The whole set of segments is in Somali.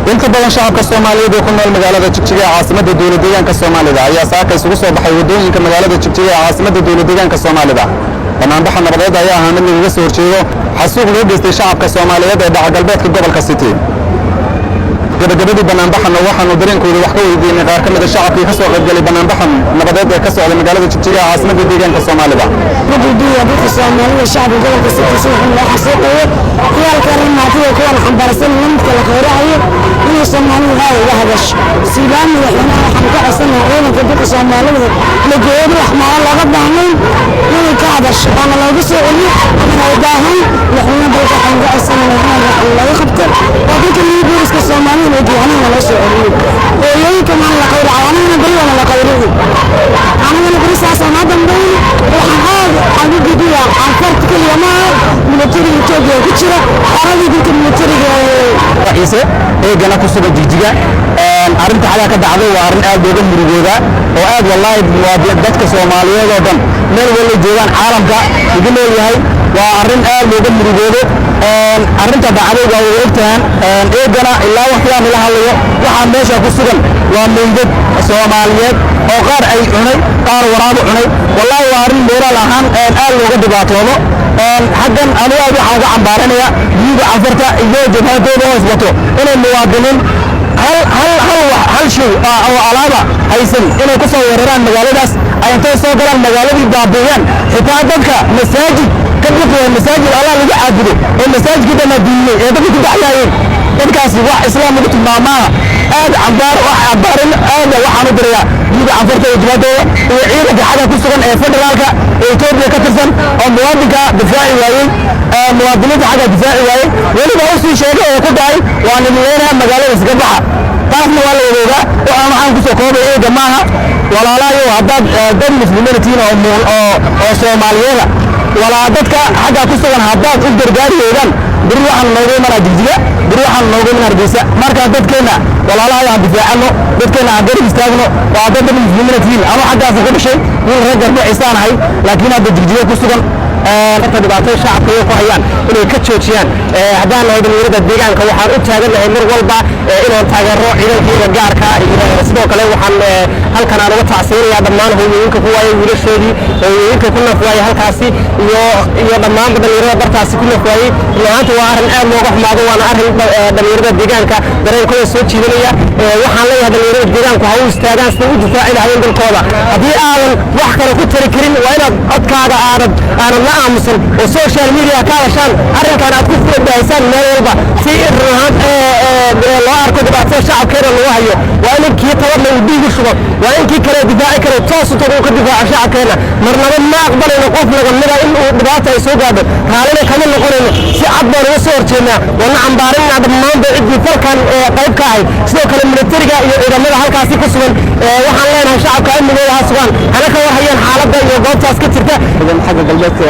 inta badan shacabka Soomaaliyeed ee ku nool magaalada Jigjiga ee caasimadda dawladda deegaanka Soomaalida ayaa saaka isugu soo baxay wadooyinka magaalada Jigjiga ee caasimadda dawladda deegaanka Soomaalida. Banaanbaxa nabadeed ayaa ahaa mid laga soo horjeedo xasuuq loo geystay shacabka Soomaaliyeed ee dhaca galbeedka gobolka City. gabagabadii banaanbaxan waxaanu dareenkooda wax ka weydiinay qaar ka mid ah shacabkii ka soo qaybgalay banaanbaxan nabadeed ee ka socday magaalada Jigjiga ee caasimadda deegaanka Soomaalida. dadka Soomaaliyeed shacabka gobolka City wuxuu la xasuuqay ciyaalka rimaatiga kuwan xambaarsan nimka la qeyraayo inay Soomaalidu ay uga hadasho sidaan waxaan ka codsanahay inay dadka Soomaaliyeed la geeyo wax ma laga baahnay inay ka hadasho ama looga soo celiyo ama ay baahan waxaan dalka aan ka codsanahay in laga qabto dadka liibiska Soomaaliyeed ee diyaanada la soo celiyo hooyooyinka ma la qeyraayo anana bariyo la qeyrayo anana barisaas ama dambeyn waxaan aad gudbiya anfarta kaliya military Ethiopia ku jira aradii military ra'iise ee gana ku sugan Jigjiga arinta xaga ka dhacday waa arin aad uga murugooda oo aad wallahi dadka Soomaaliyeed oo dhan meel wala joogan caalamka ugu leeyahay waa arin aad uga murugoodo arinta dhacday waa waqtigan ee gana ilaa waxaan la hadlayo waxa meesha ku sugan waa meydad Soomaaliyeed oo qaar ay cunay qaar waraabo cunay wallahi waa arin meelaha ahaan aad looga dhibaatoodo حقاً أنا waxaan uga cambaaranayaa diiga anfarta iyo jabhadooda hoos wato inay muwaadiniin hal shay oo alaaba haysan inay ku soo weeraraan magaaladaas ay intay soo galaan magaaladii baabi'iyaan xitaa dadka masaajid ka buuxiyay masaajid Allah lagu caabudo oo masaajidka diinay ee dadku ku dhaxlayeen dadkaas wax islaam ugu tilmaamaa aad cambaar waxaan u dirayaa diiga anfarta iyo jabhadooda iyo ciidanka xagga ku sugan ee federaalka Ethiopia ka tirsan oo muwaadinka difaaci waayay muwaadiniinta xagga difaaci waayay waliba oo sii sheegay oo ku dhacay waa nimeeyay magaalada Sagabaxa taasna waa la wadaagaa waxaan ku soo koobay ee jamaaha walaalayo haddaad dad muslimiin oo Soomaaliyeed walaa dadka xagga ku sugan haddaad u gargaariyeen bari waxaan noogu imanaa Jigjiga bari waxaan noogu imanaa Hargeysa marka dadkeena walaalaha aan difaacano dadkeena aan garab istaagno waa dad muslimiin ama xaggaas ka dhashay in rag ma ciisaanahay laakiin hadda Jigjiga ku sugan dhibaato shacabka ay ku hayaan inay ka joojiyaan hadaan loo dhalinyarada deegaanka waxaan u taaganahay mar walba inaan taageero ciidanka gaarka iyo sidoo kale waxaan halkan aan uga tacsiyanayaa dhammaan hooyooyinka ku waayay wiilashoodii hooyooyinka ku nafwaayay halkaasi iyo dhammaan dhalinyarada bartaasi ku nafwaayay maanta waa arin aad looga xumaado waana arin dhalinyarada deegaanka dareenkooda soo jiidanaya waxaan leeyahay dhalinyarada deegaanku ha u istaagaan si u difaaci lahaayeen dalkooda haddii aadan wax kale ku tari karin waa inaad codkaaga aanad la aamusan oo social media ka hadashaan arrinkan aad ku fududaysan meel walba si ruuxan loo arko dhibaatada shacabkeena lagu hayo waa in kii tabar uu dhiig shubo waa in kii kale difaaci karo toos u tago ka difaaca shacabkeena marnaba ma aqbalayno qof laga mid ah in uu dhibaato ay soo gaadho raalina kama noqonayno si cad baan uga soo horjeednaa wana cambaarinaa dhammaan cidii falkan qayb ka ahayd sidoo kale militariga iyo ciidamada halkaasi ku sugan waxaan leenahay shacabka amnigooda ha sugan hana ka warhayaan xaaladda iyo goobtaas ka jirta xagga galbeedka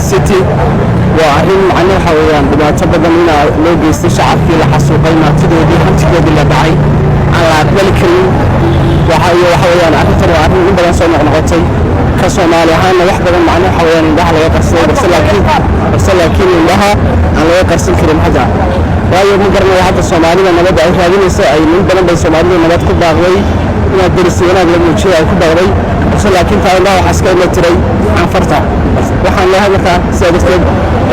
City وأهل معناه حوالين بمعتبر من لو جيست شعب في الحسوقين تدودي hantigoodii la dhacay aan la aqbali karin waxawayaan arrintan waa arrin in badan soo noqnoqotay ka Soomaali ahaan wax badan macna waxawayaan indhaha laga qarsaday balse laakiin indhaha aan laga qarsan karin hadda waayo ma garanay hadda Soomaalida nabad ay raadinayso ay min badan bay Soomaalida nabad ku baaqday inaad derisiyaan la muujiyo ay ku baaqday balse laakiin taa indhaha waxa iska ila tiray anfarta waxaan leeyahay markaa sidaaskeed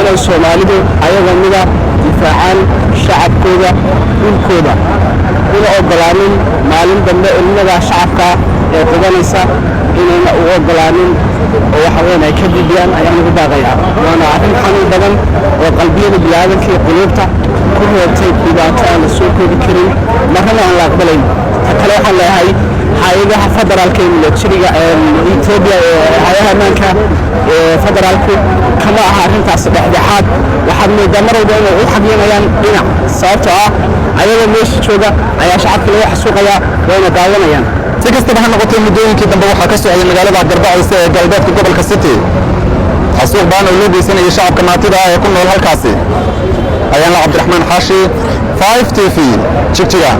inay Soomaalidu ayaga mida difaacaan shacabkooda dhulkooda ila ogolaanin maalin dambe ilmaha shacabka ee qodanaysa inayna u ogolaanin oo waxa weyn ay ka dibiyaan ayaan ugu baaqayaa waana arrin xanuun badan oo qalbiyada bini'aadamka iyo quluubta ku reebtay dhibaato aan la soo koobi karin marna aan la aqbalayn kale waxaan leeyahay hay'adaha federaalka ee militariga Ethiopia hay'adaha ammaanka federaalku kama aha arrintaas dhexdhexaad waxaad moodaa mar walba inay u xaqiiqayaan dhinac sababtoo ah ayaga meesha jooga ayaa shacabka lagu xasuuqaya wayna daawanayaan si kastaba ha noqotee muddooyinkii dambe waxaa ka socday magaalada Garbacaysa ee galbeedka gobolka City xasuuq baan oo loo geysanayay shacabka maatida ah ee ku nool halkaasi ayaan la Cabdiraxmaan Xaashi 5TV Jigjiga